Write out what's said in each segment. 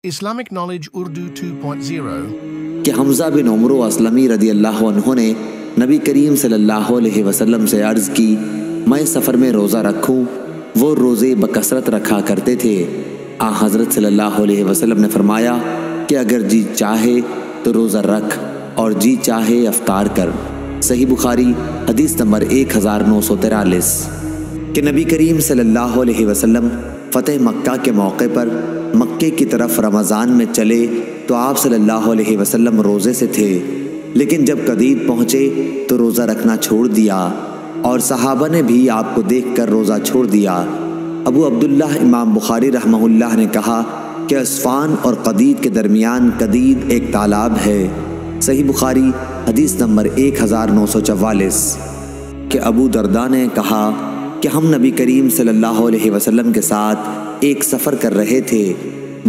Islamic Knowledge Urdu 2.0 कि हमज़ा बिन उमर असलमी रदी अल्लाह अन्हु ने नबी करीम सल्लल्लाहु अलैहि वसल्लम से अर्ज़ की, मैं सफ़र में रोज़ा रखूं। वो रोज़े बकसरत रखा करते थे। आ हज़रत सल्लल्लाहु अलैहि वसल्लम ने फरमाया कि अगर जी चाहे तो रोज़ा रख और जी चाहे अफ्तार कर। सही बुखारी हदीस नंबर 1943। कि नबी करीम सल्लल्लाहु अलैहि वसल्लम फ़तेह मक्का के मौके पर मक्के की तरफ रमज़ान में चले तो आप सल्लल्लाहु अलैहि वसल्लम रोज़े से थे, लेकिन जब कदीद पहुँचे तो रोज़ा रखना छोड़ दिया और सहाबा ने भी आपको देखकर रोज़ा छोड़ दिया। अबू अब्दुल्लाह इमाम बुखारी रहमहुल्लाह ने कहा कि अस्फ़ान और कदीद के दरमियान कदीद एक तालाब है। सही बुखारी हदीस नंबर 1944। कि अबू दरदा ने कहा कि हम नबी करीम सल्लल्लाहु अलैहि वसल्लम के साथ एक सफ़र कर रहे थे।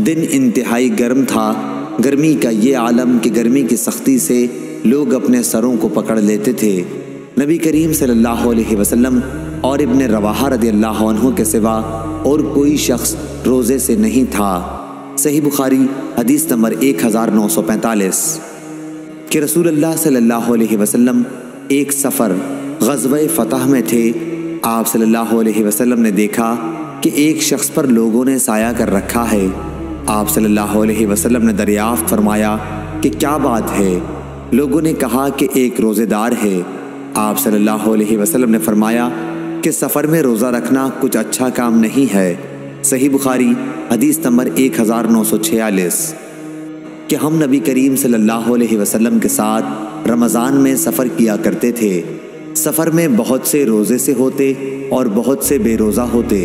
दिन इंतहाई गर्म था। गर्मी का ये आलम कि गर्मी की सख्ती से लोग अपने सरों को पकड़ लेते थे। नबी करीम सल्लल्लाहु अलैहि वसल्लम और इब्न रवाहा रज़ी अल्लाह अन्हु के सिवा और कोई शख्स रोज़े से नहीं था। सही बुखारी हदीस नंबर 1945। कि रसूलुल्लाह सल्लल्लाहु अलैहि वसल्लम एक सफ़र ग़ज़वे फ़तह में थे। आप सल्लल्लाहु अलैहि वसल्लम ने देखा कि एक शख्स पर लोगों ने साया कर रखा है। आप सल्लल्लाहु अलैहि वसल्लम ने दरियाफ़्त फरमाया कि क्या बात है। लोगों ने कहा कि एक रोज़ेदार है। आप सल्लल्लाहु अलैहि वसल्लम ने फरमाया कि सफ़र में रोज़ा रखना कुछ अच्छा काम नहीं है। सही बुखारी हदीस नंबर 1946। कि हम नबी करीम सल्लल्लाहु अलैहि वसल्लम के साथ रमज़ान में सफ़र किया करते थे। सफ़र में बहुत से रोज़े से होते और बहुत से बेरोज़ा होते,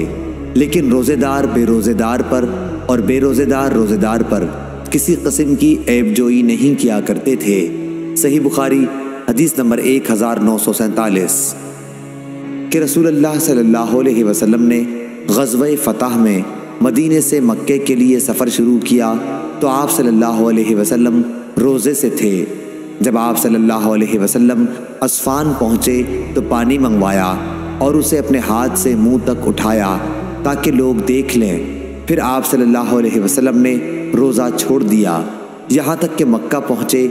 लेकिन रोज़ेदार बेरोज़ेदार पर और बेरोज़ेदार रोज़ेदार पर किसी किस्म की ऐबजोई नहीं किया करते थे। सही बुखारी हदीस नंबर 1947। कि रसूलुल्लाह सल्लल्लाहु अलैहि वसल्लम ने ग़ज़वे फ़तह में मदीने से मक्के के लिए सफ़र शुरू किया तो आप सल्लल्लाहु अलैहि वसल्लम रोज़े से थे। जब आप सल्लल्लाहु अलैहि वसल्लम अस्फ़ान पहुँचे तो पानी मंगवाया और उसे अपने हाथ से मुंह तक उठाया ताकि लोग देख लें। फिर आप सल्लल्लाहु अलैहि वसल्लम ने रोज़ा छोड़ दिया। यहाँ तक कि मक्का पहुँचे।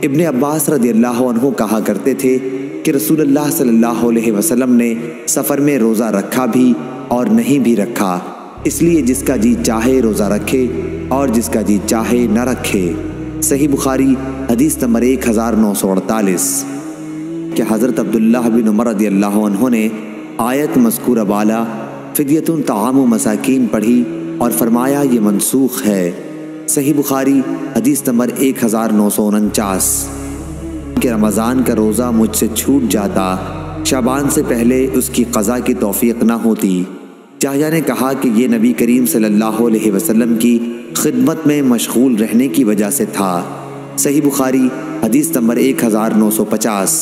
इब्ने अब्बास रज़ी अल्लाह अन्हु कहा करते थे कि रसूलुल्लाह सल्लल्लाहु अलैहि वसल्लम ने सफ़र में रोज़ा रखा भी और नहीं भी रखा, इसलिए जिसका जी चाहे रोज़ा रखे और जिसका जी चाहे न रखे। सही बुखारी हदीस नंबर 1948। कि हज़रत अब्दुल्लाह बिन उमर रज़ी अल्लाह अन्हु ने आयत मज़कूर बाला फ़िद्यतुन ताआमु मसाकीन पढ़ी और फरमाया ये मनसूख है। सही बुखारी हदीस नंबर 1949। कि रमज़ान का रोज़ा मुझसे छूट जाता, शाबान से पहले उसकी क़ज़ा की तौफ़ीक़ न होती। याहया ने कहा कि ये नबी करीम सल्लल्लाहु अलैहि वसल्लम की खिदमत में मशगूल रहने की वजह से था। सही बुखारी हदीस नंबर 1950।